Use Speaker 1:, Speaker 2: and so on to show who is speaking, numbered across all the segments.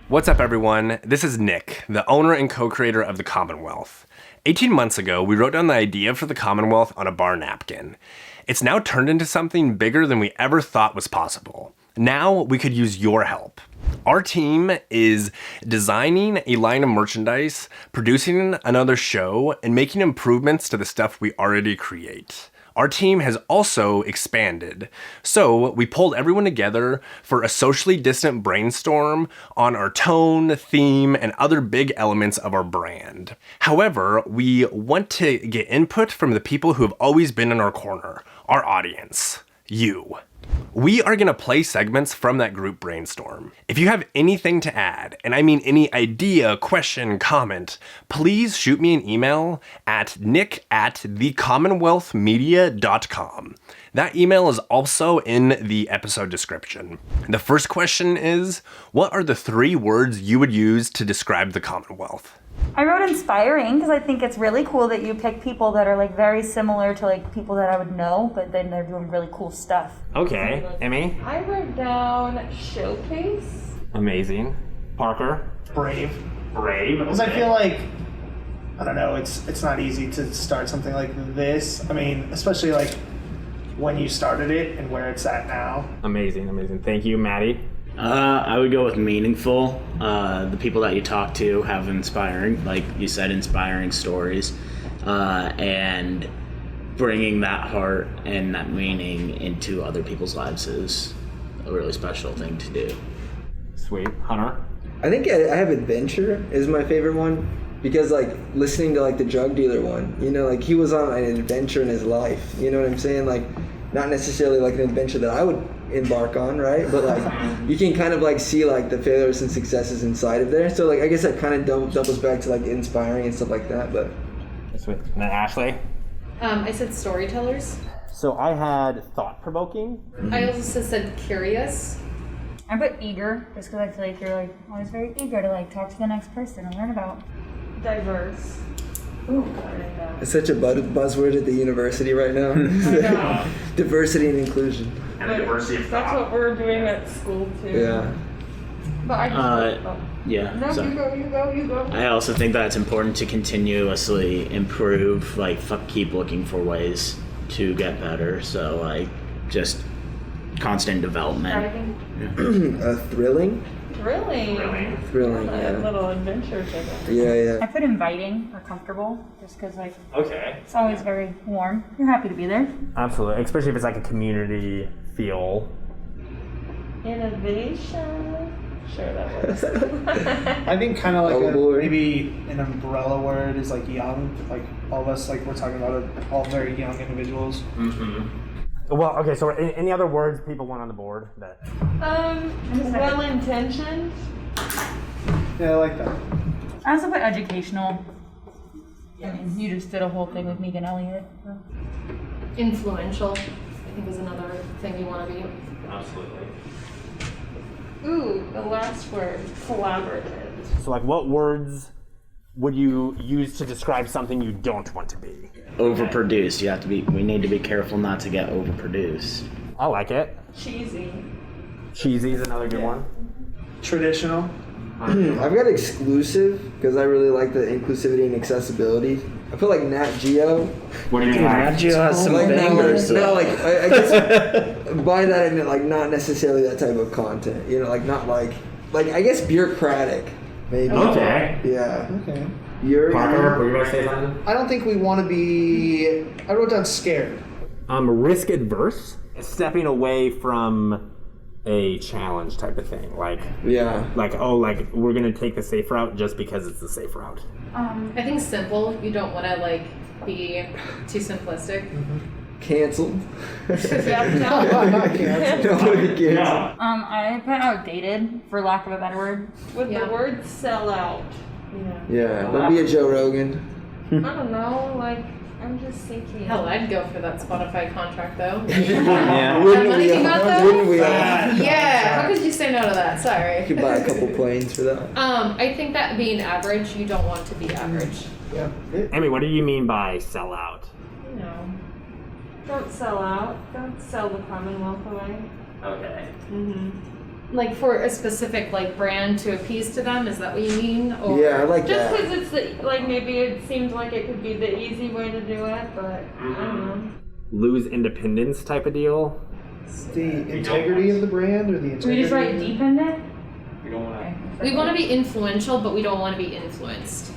Speaker 1: What's up, everyone? This is Nick, the owner and co-creator of the Commonwealth. 18 months ago, we wrote down the idea for the Commonwealth on a bar napkin. It's now turned into something bigger than we ever thought was possible. Now we could use your help. Our team is designing a line of merchandise, producing another show, and making improvements to the stuff we already create. Our team has also expanded, so we pulled everyone together for a socially distant brainstorm on our tone, theme, and other big elements of our brand. However, we want to get input from the people who have always been in our corner, our audience, you. We are going to play segments from that group brainstorm. If you have anything to add, and I mean any idea, question, comment, please shoot me an email at nick@thecommonwealthmedia.com. That email is also in the episode description. The first question is, what are the 3 words you would use to describe the Commonwealth?
Speaker 2: I wrote inspiring because I think it's really cool that you pick people that are like very similar to like people that I would know, but then they're doing really cool stuff.
Speaker 1: Okay, Emmy?
Speaker 3: I wrote down showcase.
Speaker 1: Amazing. Parker?
Speaker 4: Brave.
Speaker 1: Brave.
Speaker 4: Because I feel like, I don't know, it's not easy to start something like this. I mean, especially like when you started it and where it's at now.
Speaker 1: Amazing. Thank you, Maddie.
Speaker 5: I would go with meaningful. The people that you talk to have inspiring, like you said, inspiring stories, and bringing that heart and that meaning into other people's lives is a really special thing to do.
Speaker 1: Sweet. Hunter?
Speaker 6: I think I have adventure is my favorite one because like listening to like the drug dealer one, you know, like he was on an adventure in his life. You know what I'm saying? Like not necessarily like an adventure that I would embark on, right? But like you can kind of like see like the failures and successes inside of there. So like I guess that kind of doubles back to like inspiring and stuff like that. But
Speaker 1: Sweet. And then Ashley?
Speaker 3: I said storytellers.
Speaker 1: So I had thought-provoking.
Speaker 3: I also said curious.
Speaker 2: I put eager just because I feel like you're like always very eager to like talk to the next person and learn about.
Speaker 3: Diverse. Ooh, I know.
Speaker 6: it's such a buzzword at the university right now. Diversity and inclusion.
Speaker 1: And diversity of
Speaker 3: That's
Speaker 1: thought.
Speaker 3: what we're doing at school too.
Speaker 6: Yeah.
Speaker 3: But I just
Speaker 5: Yeah.
Speaker 3: No,
Speaker 5: so-
Speaker 3: you go.
Speaker 5: I also think that it's important to continuously improve, like keep looking for ways to get better. So like just constant development.
Speaker 3: Driving.
Speaker 6: Thrilling.
Speaker 3: Really?
Speaker 6: Thrilling.
Speaker 3: A
Speaker 6: Yeah.
Speaker 3: little adventure to them.
Speaker 6: Yeah.
Speaker 2: I put inviting or comfortable just because like
Speaker 1: Okay.
Speaker 2: it's always very warm. You're happy to be there.
Speaker 1: Absolutely. Especially if it's like a community feel.
Speaker 3: Innovation. Sure, that works.
Speaker 4: I think kind of like
Speaker 6: Oh, boy.
Speaker 4: maybe an umbrella word is like young. Like all of us, like we're talking about all very young individuals.
Speaker 1: Well, okay, so any other words people want on the board that...
Speaker 3: Well-intentioned.
Speaker 4: Yeah, I like that.
Speaker 2: I also put educational. I mean, you just did a whole thing with Megan Elliott. So.
Speaker 3: Influential, I think is another thing you want to be.
Speaker 1: Absolutely.
Speaker 3: Ooh, the last word, collaborative.
Speaker 1: So like what words would you use to describe something you don't want to be?
Speaker 5: Overproduced. We need to be careful not to get overproduced.
Speaker 1: I like it.
Speaker 3: Cheesy.
Speaker 1: Cheesy is another good one.
Speaker 4: Traditional.
Speaker 6: I've got exclusive because I really like the inclusivity and accessibility. I feel like Nat Geo.
Speaker 1: What do you mean?
Speaker 5: Nat Geo has some
Speaker 6: Like
Speaker 5: bangers.
Speaker 6: no, like I guess by that I meant like not necessarily that type of content. You know, like not like I guess bureaucratic, maybe.
Speaker 1: Okay.
Speaker 6: Yeah.
Speaker 4: Okay.
Speaker 1: Parker, were you going to say something?
Speaker 4: I don't think we want to be. I wrote down scared.
Speaker 1: Risk adverse. Stepping away from a challenge type of thing. Like
Speaker 6: Yeah.
Speaker 1: we're going to take the safe route just because it's the safe route.
Speaker 3: I think simple. You don't want to like be too simplistic.
Speaker 6: Canceled.
Speaker 3: Yeah, no.
Speaker 6: Don't want to be canceled.
Speaker 2: I put outdated for lack of a better word.
Speaker 3: With the word sell out.
Speaker 6: Yeah. Don't be a Joe Rogan.
Speaker 3: I don't know, like, I'm just thinking. Hell, I'd go for that Spotify contract though.
Speaker 5: Yeah.
Speaker 6: Wouldn't
Speaker 3: money
Speaker 6: we
Speaker 3: came
Speaker 6: all?
Speaker 3: out, though?
Speaker 6: Wouldn't we all?
Speaker 3: Yeah, how could you say no to that?
Speaker 6: You
Speaker 3: Sorry.
Speaker 6: could buy a couple planes for that.
Speaker 3: I think that being average, you don't want to be average.
Speaker 4: Yeah.
Speaker 1: Amy, what do you mean by sell out?
Speaker 3: You know, don't sell out. Don't sell the Commonwealth away.
Speaker 1: Okay.
Speaker 3: Like for a specific like brand to appease to them, is that what you mean? Or
Speaker 6: Yeah, I like
Speaker 3: just
Speaker 6: that.
Speaker 3: because it's like maybe it seems like it could be the easy way to do it, but I don't know.
Speaker 1: Lose independence type of deal.
Speaker 4: The integrity of the brand or the integrity?
Speaker 2: We just write dependent?
Speaker 1: We don't want
Speaker 3: We want to be influential, but we don't want to be influenced.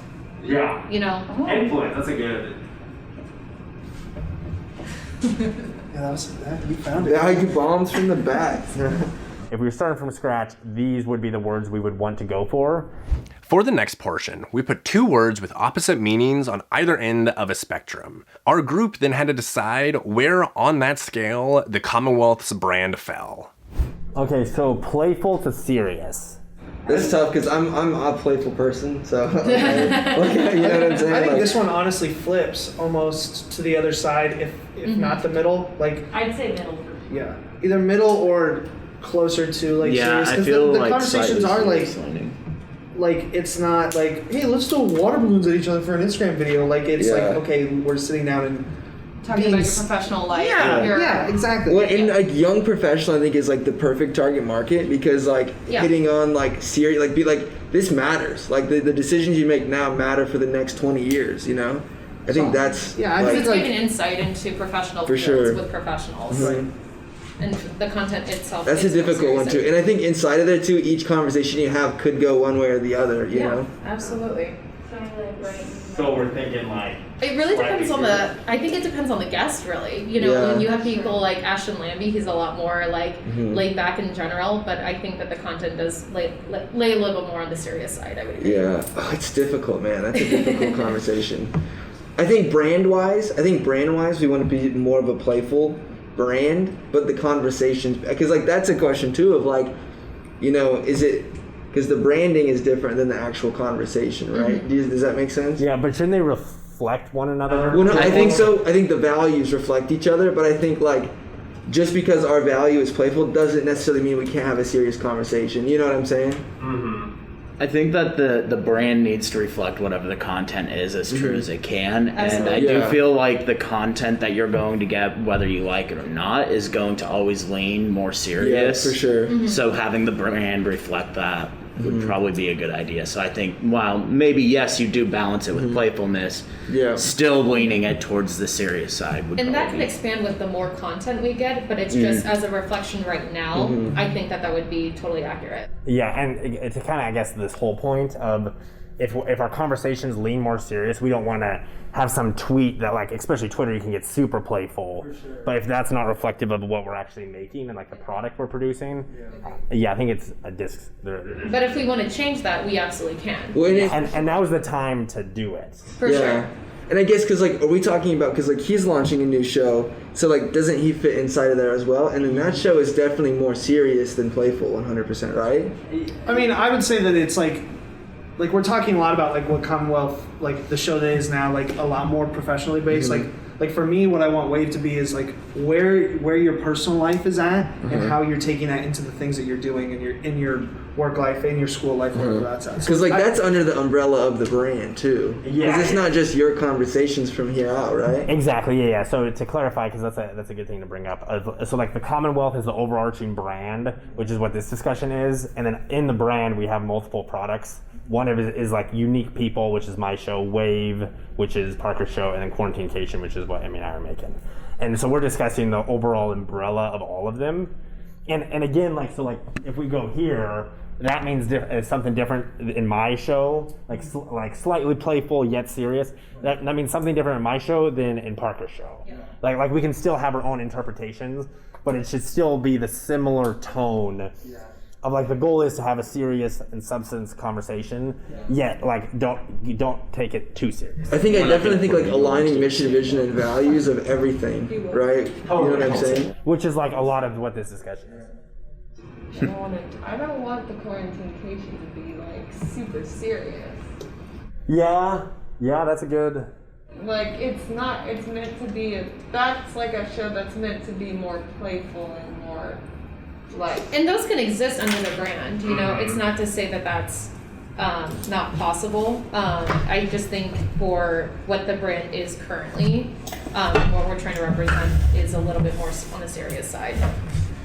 Speaker 1: to. Yeah.
Speaker 3: You know.
Speaker 1: Influence. That's a good.
Speaker 4: Yeah, you found it.
Speaker 6: Yeah, you bombs from the back.
Speaker 1: If we were starting from scratch, these would be the words we would want to go for. For the next portion, we put 2 words with opposite meanings on either end of a spectrum. Our group then had to decide where on that scale the Commonwealth's brand fell.
Speaker 7: Okay, so playful to serious.
Speaker 6: That's tough because I'm a playful person, so okay, you know what I'm saying?
Speaker 4: I think
Speaker 6: Like,
Speaker 4: this one honestly flips almost to the other side, if not the middle. Like,
Speaker 2: I'd say middle.
Speaker 4: yeah, either middle or closer to like
Speaker 5: Yeah,
Speaker 4: serious.
Speaker 5: I
Speaker 4: Because
Speaker 5: feel
Speaker 4: the
Speaker 5: like
Speaker 4: conversations
Speaker 5: slightly
Speaker 4: are like,
Speaker 5: serious leaning.
Speaker 4: like it's not like, hey, let's throw water balloons at each other for an Instagram video. Like it's
Speaker 6: Yeah.
Speaker 4: like, okay, we're sitting down and
Speaker 3: Talking about your professional life. your-
Speaker 4: yeah, exactly.
Speaker 6: well, and like young professional, I think is like the perfect target market because like
Speaker 3: Yeah.
Speaker 6: hitting on like serious, like be like this matters. Like the decisions you make now matter for the next 20 years. You know, I think that's
Speaker 4: Yeah, I
Speaker 6: like,
Speaker 4: think
Speaker 3: It's
Speaker 4: like-
Speaker 3: giving insight into professional
Speaker 6: For
Speaker 3: fields
Speaker 6: sure.
Speaker 3: with professionals.
Speaker 6: Right.
Speaker 3: And the content itself.
Speaker 6: That's a
Speaker 3: is more
Speaker 6: difficult one
Speaker 3: serious.
Speaker 6: too. And I think inside of there too, each conversation you have could go one way or the other. You
Speaker 3: Yeah,
Speaker 6: know.
Speaker 3: absolutely.
Speaker 7: So we're thinking like,
Speaker 3: It really depends on
Speaker 7: Slightly
Speaker 3: the. I think it depends on the guest, really. You know,
Speaker 6: Yeah.
Speaker 3: when you have people like Ashton Lambie, he's a lot more like
Speaker 6: Mhm.
Speaker 3: laid back in general. But I think that the content does lay a little bit more on the serious side. I would agree.
Speaker 6: Yeah, oh, it's difficult, man. That's a difficult conversation. I think brand-wise, we want to be more of a playful brand, but the conversations, because like that's a question too of like, you know, is it because the branding is different than the actual conversation, right? Does that make sense?
Speaker 7: yeah, but shouldn't they reflect one another?
Speaker 6: Well, no, I think so. I think the values reflect each other, but I think like just because our value is playful doesn't necessarily mean we can't have a serious conversation. You know what I'm saying?
Speaker 5: I think that the brand needs to reflect whatever the content is as true as it can. And I
Speaker 3: Absolutely.
Speaker 5: do
Speaker 6: Yeah.
Speaker 5: feel like the content that you're going to get, whether you like it or not, is going to always lean more serious.
Speaker 6: Yeah, for sure.
Speaker 5: So having the brand reflect that would probably be a good idea. So I think while maybe yes, you do balance it with playfulness,
Speaker 6: Yeah.
Speaker 5: still leaning it towards the serious side would
Speaker 3: And that
Speaker 5: probably
Speaker 3: can expand with the more content we get, but it's just as a reflection right now. I think that would be totally accurate.
Speaker 7: Yeah, and to kind of, I guess, this whole point of if our conversations lean more serious, we don't want to have some tweet that, like, especially Twitter, you can get super playful. But if that's not reflective of what we're actually making and like the product we're producing, I think it's a disc.
Speaker 3: But if we want to change that, we absolutely can.
Speaker 6: Well, and it-
Speaker 7: And now is the time to do it.
Speaker 3: For sure.
Speaker 6: And I guess because like, are we talking about because like he's launching a new show, so like doesn't he fit inside of there as well? And then that show is definitely more serious than playful, 100%, right?
Speaker 4: I mean, I would say that it's like we're talking a lot about like what Commonwealth, like the show that is now, like a lot more professionally based. Like for me, what I want Wave to be is like where your personal life is at and how you're taking that into the things that you're doing in your work life, in your school life, wherever that's at.
Speaker 6: Because like that's under the umbrella of the brand too.
Speaker 7: Yeah.
Speaker 6: Because it's not just your conversations from here out, right?
Speaker 7: Exactly, yeah. So to clarify, because that's a good thing to bring up. So like the Commonwealth is the overarching brand, which is what this discussion is, and then in the brand we have multiple products. One of it is like Unique People, which is my show, Wave, which is Parker's show, and then Quarantinecation, which is what Emmy and I are making. And so we're discussing the overall umbrella of all of them. And again, like, so like if we go here, that means something different in my show, like slightly playful yet serious. That means something different in my show than in Parker's show. Like we can still have our own interpretations, but it should still be the similar tone. Of like the goal is to have a serious and substance conversation, yet like you don't take it too serious.
Speaker 6: I definitely think like aligning mission, vision, and values of everything, right? You know what I'm saying?
Speaker 7: Which is like a lot of what this discussion is.
Speaker 3: I don't want the quarantinecation to be like super serious.
Speaker 7: Yeah, that's a good.
Speaker 3: Like it's meant to be that's like a show that's meant to be more playful and more like. And those can exist under the brand, you know. It's not to say that that's not possible. I just think for what the brand is currently, what we're trying to represent is a little bit more on the serious side.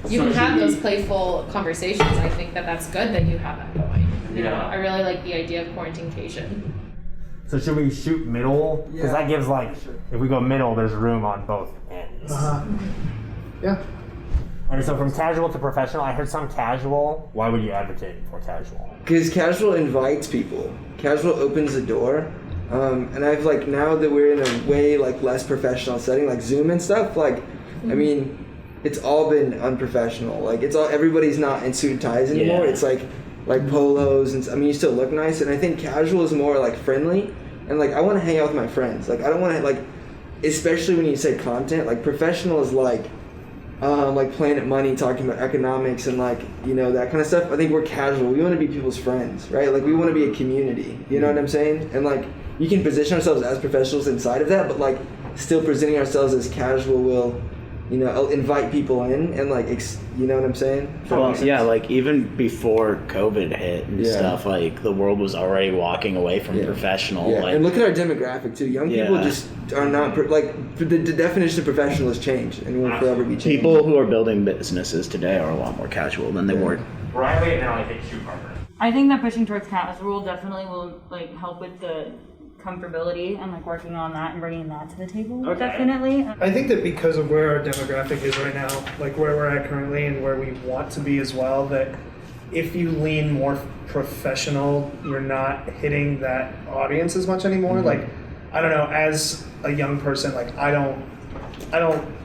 Speaker 3: you can have those playful conversations. I think that's good that you have that going. You know, I really like the idea of quarantinecation.
Speaker 7: So should we shoot middle? Because that gives like, if we go middle, there's room on both ends.
Speaker 4: Yeah.
Speaker 7: And so from casual to professional, I heard some casual. Why would you advocate for casual?
Speaker 6: Because casual invites people. Casual opens the door. And I've like, now that we're in a way like less professional setting, like Zoom and stuff, like, I mean, it's all been unprofessional. Like it's all, everybody's not in suit and ties anymore.
Speaker 5: Yeah.
Speaker 6: It's like polos and I mean, you still look nice. And I think casual is more like friendly. And like, I want to hang out with my friends. Like I don't want to like, especially when you say content, like professional is like Planet Money talking about economics and like, you know, that kind of stuff. I think we're casual. We want to be people's friends, right? Like we want to be a community, you know what I'm saying? And like, you can position ourselves as professionals inside of that, but like still presenting ourselves as casual will, you know, invite people in and like, you know what I'm saying?
Speaker 5: Well, yeah, like even before COVID hit and stuff, like the world was already walking away from professional.
Speaker 6: Yeah,
Speaker 5: like,
Speaker 6: and look at our demographic too. Young people just are not, like, the definition of professional has changed and will forever be changed.
Speaker 5: People who are building businesses today are a lot more casual than they were.
Speaker 7: Riley and then I think shoot Parker.
Speaker 2: I think that pushing towards casual definitely will like help with the comfortability and like working on that and bringing that to the table.
Speaker 7: Okay.
Speaker 2: Definitely.
Speaker 4: I think that because of where our demographic is right now, like where we're at currently and where we want to be as well, that if you lean more professional, you're not hitting that audience as much anymore. Like, I don't know, as a young person, like I don't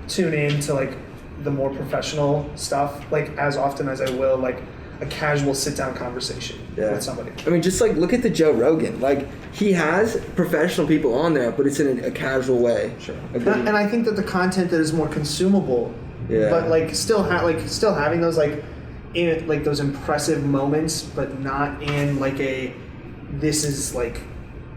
Speaker 4: tune in to like the more professional stuff like as often as I will like a casual sit-down conversation with somebody.
Speaker 6: I mean, just like look at the Joe Rogan. Like he has professional people on there, but it's in a casual way.
Speaker 4: Sure. And I think that the content that is more consumable, but like still having those like in like those impressive moments, but not in like a this is like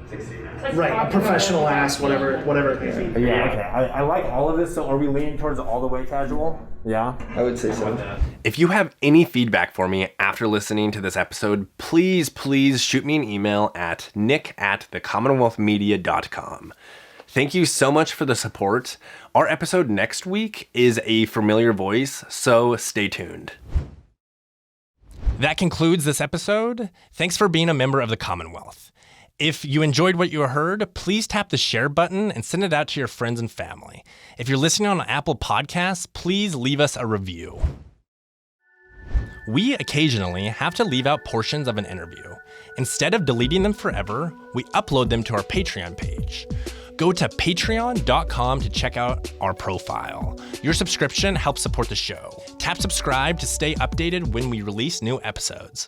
Speaker 7: 60 minutes.
Speaker 4: right a professional ass whatever it may be.
Speaker 7: Yeah, okay. I like all of this. So are we leaning towards all the way casual? Yeah.
Speaker 6: I would say so.
Speaker 1: If you have any feedback for me after listening to this episode, please shoot me an email at nick@thecommonwealthmedia.com. Thank you so much for the support. Our episode next week is a familiar voice, so stay tuned. That concludes this episode. Thanks for being a member of the Commonwealth. If you enjoyed what you heard, please tap the share button and send it out to your friends and family. If you're listening on Apple Podcasts, please leave us a review. We occasionally have to leave out portions of an interview. Instead of deleting them forever, we upload them to our Patreon page. Go to patreon.com to check out our profile. Your subscription helps support the show. Tap subscribe to stay updated when we release new episodes.